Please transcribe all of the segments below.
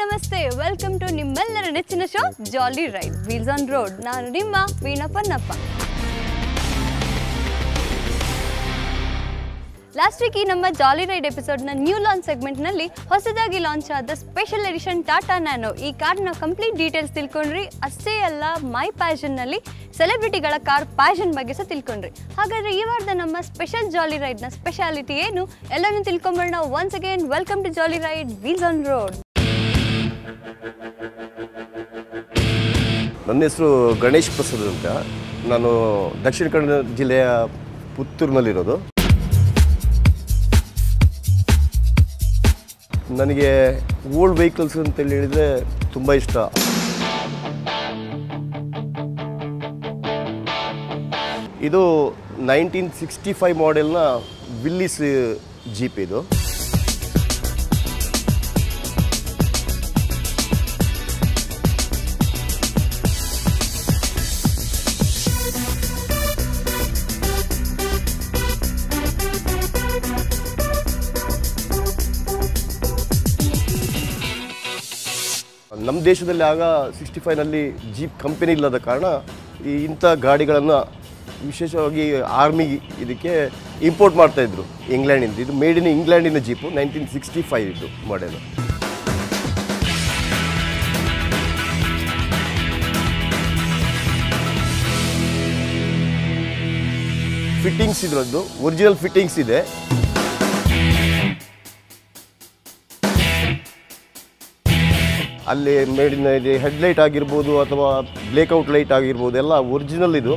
ನಮಸ್ತೆ welcome to ನಿಮ್ಮೆಲ್ಲರ ನೆಚ್ಚಿನ show jolly ride wheels on road. ನಾನು ನಿಮ್ಮ ವೀಣಾ ಪನ್ನಪ್ಪ. ಲಾಸ್ಟ್ ವೀಕ್ ಈ ನಮ್ಮ ಜಾಲಿ ರೈಡ್ ಎಪಿಸೋಡ್ನ ನ್ಯೂ ಲಾಂಚ್ ಸೆಗ್ಮೆಂಟ್ನಲ್ಲಿ ಹೊಸದಾಗಿ ಲಾಂಚ್ ಆದ ಸ್ಪೆಷಲ್ ಎಡಿಷನ್ ಟಾಟಾ ನ್ಯಾನೋ ಈ ಕಾರ್ನ ಕಂಪ್ಲೀಟ್ ಡೀಟೇಲ್ಸ್ ತಿಳ್ಕೊಂಡ್ರಿ. ಅಷ್ಟೇ ಅಲ್ಲ, ಮೈ ಪ್ಯಾಷನ್ನಲ್ಲಿ ಸೆಲೆಬ್ರಿಟಿಗಳ ಕಾರ್ ಪ್ಯಾಷನ್ ಬಗ್ಗೆ ಸಹ ತಿಳ್ಕೊಂಡ್ರಿ. ಹಾಗಾದರೆ ಈ ವಾರದ ನಮ್ಮ ಸ್ಪೆಷಲ್ ಜಾಲಿ ರೈಡ್ನ ಸ್ಪೆಷಾಲಿಟಿ ಏನು ಎಲ್ಲನೂ ತಿಳ್ಕೊಂಬರೋಣ. Once again welcome to Jolly ride wheels on Road. ನನ್ನ ಹೆಸರು ಗಣೇಶ್ ಪ್ರಸಾದ್ ಅಂತ. ನಾನು ದಕ್ಷಿಣ ಕನ್ನಡ ಜಿಲ್ಲೆಯ ಪುತ್ತೂರಿನಲ್ಲಿರೋದು. ನನಗೆ ಓಲ್ಡ್ ವೆಹಿಕಲ್ಸ್ ಅಂತೇಳಿ ಹೇಳಿದರೆ ತುಂಬ ಇಷ್ಟ. ಇದು 1965 ಮಾಡೆಲ್ನ ವಿಲ್ಲಿಸ್ ಜೀಪ್. ಇದು ನಮ್ಮ ದೇಶದಲ್ಲಿ ಆಗ 65ನಲ್ಲಿ ಜೀಪ್ ಕಂಪನಿ ಇಲ್ಲದ ಕಾರಣ ಇಂಥ ಗಾಡಿಗಳನ್ನು ವಿಶೇಷವಾಗಿ ಆರ್ಮಿ ಇದಕ್ಕೆ ಇಂಪೋರ್ಟ್ ಮಾಡ್ತಾಯಿದ್ರು ಇಂಗ್ಲೆಂಡಿಂದ. ಇದು ಮೇಡ್ ಇನ್ ಇಂಗ್ಲೆಂಡಿನ ಜೀಪು, 1965 ಇದು ಮಾಡೆಲು. ಫಿಟ್ಟಿಂಗ್ಸ್ ಇದರದ್ದು ಒರಿಜಿನಲ್ ಫಿಟ್ಟಿಂಗ್ಸ್ ಇದೆ. ಅಲ್ಲಿ ಮೇಡಿನ ಹೆಡ್ಲೈಟ್ ಆಗಿರ್ಬೋದು ಅಥವಾ ಬ್ಲೇಕ್ಔಟ್ ಲೈಟ್ ಆಗಿರ್ಬೋದು, ಎಲ್ಲ ಒರಿಜಿನಲ್ ಇದು.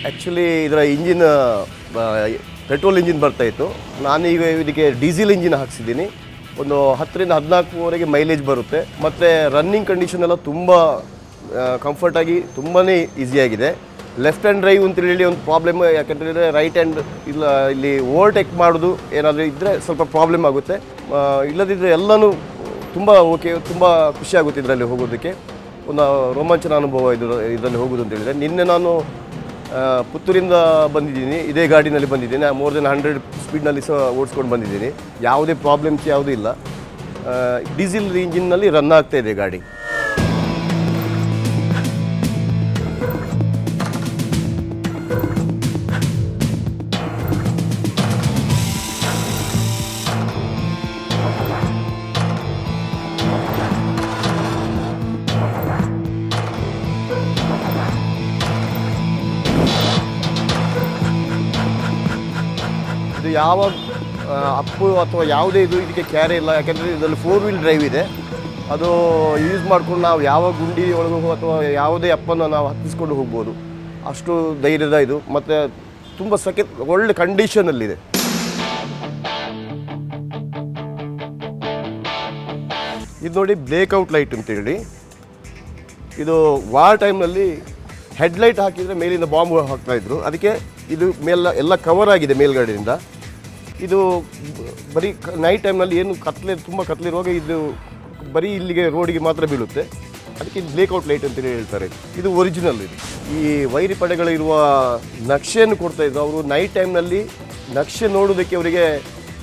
ಆ್ಯಕ್ಚುಲಿ ಇದರ ಇಂಜಿನ್ ಪೆಟ್ರೋಲ್ ಇಂಜಿನ್ ಬರ್ತಾಯಿತ್ತು. ನಾನೀಗ ಇದಕ್ಕೆ ಡೀಸೆಲ್ ಇಂಜಿನ್ ಹಾಕ್ಸಿದ್ದೀನಿ. ಒಂದು 10ರಿಂದ 14ವರೆಗೆ ಮೈಲೇಜ್ ಬರುತ್ತೆ. ಮತ್ತು ರನ್ನಿಂಗ್ ಕಂಡೀಷನ್ ಎಲ್ಲ ತುಂಬ ಕಂಫರ್ಟಾಗಿ ತುಂಬಾ ಈಸಿಯಾಗಿದೆ. ಲೆಫ್ಟ್ ಹ್ಯಾಂಡ್ ಡ್ರೈವ್ ಅಂತ ಹೇಳಿ ಒಂದು ಪ್ರಾಬ್ಲಮ್, ಯಾಕಂತೇಳಿದರೆ ರೈಟ್ ಹ್ಯಾಂಡ್ ಇಲ್ಲ ಇಲ್ಲಿ ಓವರ್ಟೇಕ್ ಮಾಡೋದು ಏನಾದರೂ ಇದ್ದರೆ ಸ್ವಲ್ಪ ಪ್ರಾಬ್ಲಮ್ ಆಗುತ್ತೆ. ಇಲ್ಲದಿದ್ದರೆ ಎಲ್ಲನೂ ತುಂಬ ಓಕೆ, ತುಂಬ ಖುಷಿಯಾಗುತ್ತೆ ಇದರಲ್ಲಿ ಹೋಗೋದಕ್ಕೆ. ಒಂದು ರೋಮಾಂಚನ ಅನುಭವ ಇದರಲ್ಲಿ ಹೋಗೋದು ಅಂತ ಹೇಳಿದರೆ. ನಿನ್ನೆ ನಾನು ಪುತ್ತೂರಿಂದ ಬಂದಿದ್ದೀನಿ, ಇದೇ ಗಾಡಿನಲ್ಲಿ ಬಂದಿದ್ದೀನಿ. ಮೋರ್ ದೆನ್ 100 ಸ್ಪೀಡ್ನಲ್ಲಿ ಸಹ ಓಡಿಸ್ಕೊಂಡು ಬಂದಿದ್ದೀನಿ. ಯಾವುದೇ ಪ್ರಾಬ್ಲಮ್ಸ್ ಯಾವುದೂ ಇಲ್ಲ. ಡೀಸೆಲ್ ಇಂಜಿನ್ನಲ್ಲಿ ರನ್ ಆಗ್ತಾಯಿದೆ ಗಾಡಿ. ಇದು ಯಾವ ಅಪ್ಪು ಅಥವಾ ಯಾವುದೇ ಇದಕ್ಕೆ ಕ್ಯಾರೆ ಇಲ್ಲ, ಯಾಕೆಂದರೆ ಇದರಲ್ಲಿ 4 ವೀಲ್ ಡ್ರೈವ್ ಇದೆ. ಅದು ಯೂಸ್ ಮಾಡ್ಕೊಂಡು ನಾವು ಯಾವ ಗುಂಡಿ ಒಳಗೂ ಅಥವಾ ಯಾವುದೇ ಅಪ್ಪನ್ನು ನಾವು ಹತ್ತಿಸ್ಕೊಂಡು ಹೋಗ್ಬೋದು, ಅಷ್ಟು ಧೈರ್ಯದ ಇದು. ಮತ್ತು ತುಂಬ ಒಳ್ಳೆ ಕಂಡೀಷನಲ್ಲಿದೆ. ಇದು ನೋಡಿ ಬ್ಲೇಕ್ಔಟ್ ಲೈಟ್ ಅಂತೇಳಿ. ಇದು ವಾರ್ ಟೈಮ್ನಲ್ಲಿ ಹೆಡ್ಲೈಟ್ ಹಾಕಿದರೆ ಮೇಲಿಂದ ಬಾಂಬ್ ಹಾಕ್ತಾಯಿದ್ರು. ಅದಕ್ಕೆ ಇದು ಎಲ್ಲ ಕವರ್ ಆಗಿದೆ ಮೇಲ್ಗಡೆಯಿಂದ. ಇದು ಬರೀ ನೈಟ್ ಟೈಮ್ನಲ್ಲಿ ಏನು ತುಂಬ ಕತ್ಲಿರುವಾಗ ಇದು ಬರೀ ಇಲ್ಲಿಗೆ ರೋಡಿಗೆ ಮಾತ್ರ ಬೀಳುತ್ತೆ. ಅದಕ್ಕೆ ಇದು ಬ್ಲೇಕ್ಔಟ್ ಲೈಟ್ ಅಂತೇಳಿ ಹೇಳ್ತಾರೆ. ಇದು ಒರಿಜಿನಲ್. ಇದು ಈ ವೈರಿ ಪಡೆಗಳಿರುವ ನಕ್ಷೆಯನ್ನು ಕೊಡ್ತಾಯಿದ್ರು. ಅವರು ನೈಟ್ ಟೈಮ್ನಲ್ಲಿ ನಕ್ಷೆ ನೋಡೋದಕ್ಕೆ ಅವರಿಗೆ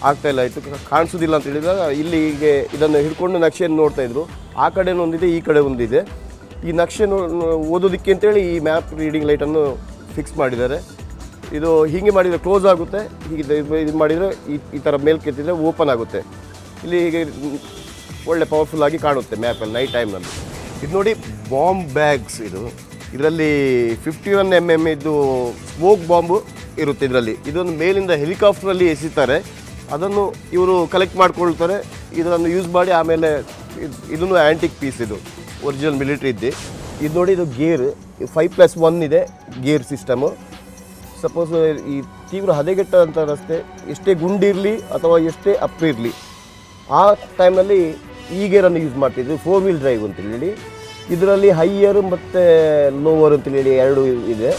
ಆಗ್ತಾಯಿಲ್ಲ, ಇತ್ತು ಕಾಣಿಸೋದಿಲ್ಲ ಅಂತ ಹೇಳಿದಾಗ ಇಲ್ಲಿಗೆ ಇದನ್ನು ಹಿಡ್ಕೊಂಡು ನಕ್ಷೆಯನ್ನು ನೋಡ್ತಾಯಿದ್ರು. ಆ ಕಡೆ ಒಂದಿದೆ, ಈ ಕಡೆ ಒಂದಿದೆ. ಈ ನಕ್ಷೆ ಓದೋದಕ್ಕೆ ಅಂತೇಳಿ ಈ ಮ್ಯಾಪ್ ರೀಡಿಂಗ್ ಲೈಟನ್ನು ಫಿಕ್ಸ್ ಮಾಡಿದ್ದಾರೆ. ಇದು ಹೀಗೆ ಮಾಡಿದರೆ ಕ್ಲೋಸ್ ಆಗುತ್ತೆ, ಹೀಗೆ ಇದು ಮಾಡಿದರೆ ಈ ಥರ ಮೇಲೆ ಕೆತ್ತಿದರೆ ಓಪನ್ ಆಗುತ್ತೆ. ಇಲ್ಲಿ ಹೀಗೆ ಒಳ್ಳೆ ಪವರ್ಫುಲ್ಲಾಗಿ ಕಾಣುತ್ತೆ ಮ್ಯಾಪಲ್ಲಿ ನೈಟ್ ಟೈಮ್ನಲ್ಲಿ. ಇದು ನೋಡಿ ಬಾಂಬ್ ಬ್ಯಾಗ್ಸ್. ಇದರಲ್ಲಿ 51 mm ಇದು ಸ್ಮೋಕ್ ಬಾಂಬು ಇರುತ್ತೆ ಇದರಲ್ಲಿ. ಇದನ್ನು ಮೇಲಿಂದ ಹೆಲಿಕಾಪ್ಟ್ರಲ್ಲಿ ಎಸಿತಾರೆ. ಅದನ್ನು ಇವರು ಕಲೆಕ್ಟ್ ಮಾಡ್ಕೊಳ್ತಾರೆ. ಇದನ್ನು ಯೂಸ್ ಮಾಡಿ ಆಮೇಲೆ ಇದನ್ನು ಆ್ಯಂಟಿಕ್ ಪೀಸ್, ಇದು ಒರಿಜಿನಲ್ ಮಿಲಿಟ್ರಿ ಇದ್ದೆ. ಇದು ನೋಡಿ, ಇದು ಗೇರ್ 5+1 ಇದೆ ಗೇರ್ ಸಿಸ್ಟಮು. ಸಪೋಸ್ ಈ ತೀವ್ರ ಹದಗೆಟ್ಟಂಥ ರಸ್ತೆ ಎಷ್ಟೇ ಗುಂಡಿರಲಿ ಅಥವಾ ಎಷ್ಟೇ ಅಪ್ ಇರಲಿ, ಆ ಟೈಮ್ನಲ್ಲಿ ಈ ಗೇರನ್ನು ಯೂಸ್ ಮಾಡ್ತಿದ್ವಿ. 4 ವೀಲ್ ಡ್ರೈವ್ ಅಂತೇಳಿ. ಇದರಲ್ಲಿ ಹೈಯರ್ ಮತ್ತು ಲೋವರ್ ಅಂತೇಳಿ 2 ಇದೆ.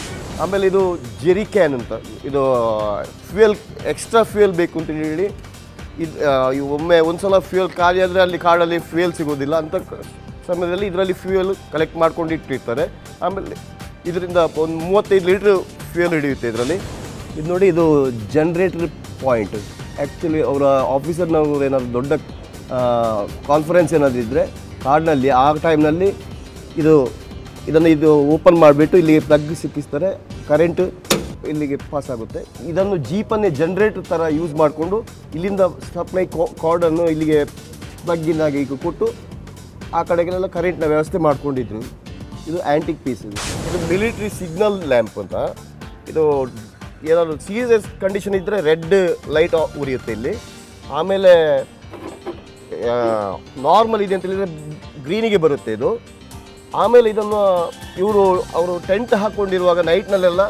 ಆಮೇಲೆ ಇದು ಜೆರಿ ಕ್ಯಾನ್ ಅಂತ. ಇದು ಎಕ್ಸ್ಟ್ರಾ ಫ್ಯೂಯಲ್ ಬೇಕು ಅಂತೇಳಿ ಒಮ್ಮೆ ಒಂದು ಸಲ ಫ್ಯೂಯಲ್ ಖಾಲಿ ಆದರೆ ಅಲ್ಲಿ ಕಾಡಲ್ಲಿ ಫ್ಯೂಯಲ್ ಸಿಗೋದಿಲ್ಲ ಅಂತ ಸಮಯದಲ್ಲಿ ಇದರಲ್ಲಿ ಫ್ಯೂಯಲ್ ಕಲೆಕ್ಟ್ ಮಾಡ್ಕೊಂಡು ಇಟ್ಟಿರ್ತಾರೆ. ಆಮೇಲೆ ಇದರಿಂದ ಒಂದು 35 ಲೀಟ್ರ್ ಫ್ಯೂಯಲ್ ಹಿಡಿಯುತ್ತೆ ಇದರಲ್ಲಿ. ಇದು ನೋಡಿ, ಇದು ಜನ್ರೇಟರ್ ಪಾಯಿಂಟ್. ಆ್ಯಕ್ಚುಲಿ ಅವರ ಆಫೀಸರ್ನವರು ಏನಾದರೂ ದೊಡ್ಡ ಕಾನ್ಫರೆನ್ಸ್ ಏನಾದರೂ ಇದ್ದರೆ ಕಾರ್ಡ್ನಲ್ಲಿ ಆ ಟೈಮ್ನಲ್ಲಿ ಇದನ್ನು ಓಪನ್ ಮಾಡಿಬಿಟ್ಟು ಇಲ್ಲಿಗೆ ಪ್ಲಗ್ ಸಿಕ್ಕಿಸ್ತಾರೆ, ಕರೆಂಟು ಇಲ್ಲಿಗೆ ಪಾಸ್ ಆಗುತ್ತೆ. ಇದನ್ನು ಜೀಪನ್ನೇ ಜನ್ರೇಟರ್ ಥರ ಯೂಸ್ ಮಾಡಿಕೊಂಡು ಇಲ್ಲಿಂದ ಸಪ್ಲೈ ಕಾರ್ಡನ್ನು ಇಲ್ಲಿಗೆ ಪ್ಲಗ್ಗಿನ್ ಆಗಿ ಕೊಟ್ಟು ಆ ಕಡೆಗೆಲ್ಲ ಕರೆಂಟ್ನ ವ್ಯವಸ್ಥೆ ಮಾಡ್ಕೊಂಡಿದ್ರು. ಇದು ಆ್ಯಂಟಿಕ್ ಪೀಸ್. ಇದು ಮಿಲಿಟ್ರಿ ಸಿಗ್ನಲ್ ಲ್ಯಾಂಪ್ ಅಂತ. ಇದು ಏನಾದರೂ ಸೀರಿಯಸ್ ಕಂಡೀಷನ್ ಇದ್ದರೆ ರೆಡ್ ಲೈಟ್ ಉರಿಯುತ್ತೆ ಇಲ್ಲಿ. ಆಮೇಲೆ ನಾರ್ಮಲ್ ಇದೆ ಅಂತ ಹೇಳಿದರೆ ಗ್ರೀನಿಗೆ ಬರುತ್ತೆ ಇದು. ಆಮೇಲೆ ಇದನ್ನು ಅವರು ಟೆಂಟ್ ಹಾಕ್ಕೊಂಡಿರುವಾಗ ನೈಟ್ನಲ್ಲೆಲ್ಲ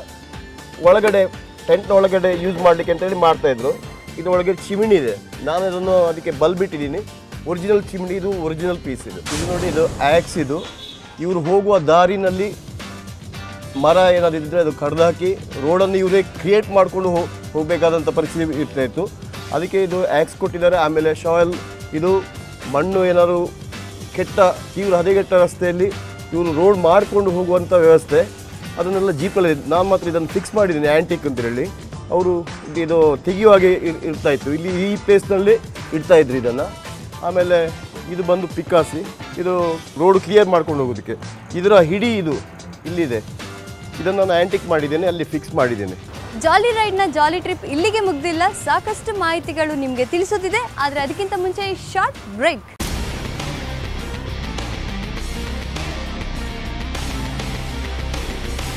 ಒಳಗಡೆ ಟೆಂಟ್ನ ಒಳಗಡೆ ಯೂಸ್ ಮಾಡಲಿಕ್ಕೆ ಅಂತೇಳಿ ಮಾಡ್ತಾಯಿದ್ರು. ಇದರೊಳಗೆ ಚಿಮಿಣಿ ಇದೆ. ನಾನು ಇದನ್ನು ಅದಕ್ಕೆ ಬಲ್ಬ್ ಇಟ್ಟಿದ್ದೀನಿ. ಒರಿಜಿನಲ್ ಚಿಮಿಣಿ, ಇದು ಒರಿಜಿನಲ್ ಪೀಸ್. ಇದು ನೋಡಿ, ಇದು ಆ್ಯಕ್ಸ್. ಇದು ಇವರು ಹೋಗುವ ದಾರಿನಲ್ಲಿ ಮರ ಏನಾದ್ರು ಇದ್ದರೆ ಅದು ಕಡ್ದು ಹಾಕಿ ರೋಡನ್ನು ಇವರೇ ಕ್ರಿಯೇಟ್ ಮಾಡಿಕೊಂಡು ಹೋಗಬೇಕಾದಂಥ ಪರಿಸ್ಥಿತಿ ಇರ್ತಾಯಿತ್ತು. ಅದಕ್ಕೆ ಇದು ಆ್ಯಕ್ಸ್ ಕೊಟ್ಟಿದ್ದಾರೆ. ಆಮೇಲೆ ಶಾಯಲ್, ಇದು ಮಣ್ಣು ಏನಾದ್ರು ತೀವ್ರ ಹದಗೆಟ್ಟ ರಸ್ತೆಯಲ್ಲಿ ಇವರು ರೋಡ್ ಮಾಡಿಕೊಂಡು ಹೋಗುವಂಥ ವ್ಯವಸ್ಥೆ, ಅದನ್ನೆಲ್ಲ ಜೀಪಲ್ಲಿ ನಾನು ಮಾತ್ರ ಇದನ್ನು ಫಿಕ್ಸ್ ಮಾಡಿದ್ದೀನಿ ಆ್ಯಂಟಿಕ್ ಅಂತೇಳಿ. ಅವರು ಇದು ತೆಗೆಯುವಾಗೆ ಇರ್ತಾಯಿತ್ತು. ಇಲ್ಲಿ ಈ ಪ್ಲೇಸ್ನಲ್ಲಿ ಇಡ್ತಾಯಿದ್ರು ಇದನ್ನು. ಆಮೇಲೆ ಇದು ಬಂದು ಪಿಕಾಸಿ. ಇದು ರೋಡ್ ಕ್ಲಿಯರ್ ಮಾಡ್ಕೊಂಡು ಹೋಗೋದಕ್ಕೆ. ಇದರ ಹಿಡಿ ಇದು ಇಲ್ಲಿದೆ. ಇದನ್ನು ನಾನು ಆ್ಯಂಟಿಕ್ ಮಾಡಿದ್ದೇನೆ, ಅಲ್ಲಿ ಫಿಕ್ಸ್ ಮಾಡಿದ್ದೇನೆ. ಜಾಲಿ ರೈಡ್ನ ಜಾಲಿ ಟ್ರಿಪ್ ಇಲ್ಲಿಗೆ ಮುಗ್ದಿಲ್ಲ. ಸಾಕಷ್ಟು ಮಾಹಿತಿಗಳು ನಿಮಗೆ ತಿಳಿಸೋದಿದೆ. ಆದರೆ ಅದಕ್ಕಿಂತ ಮುಂಚೆ ಶಾರ್ಟ್ ಬ್ರೇಕ್.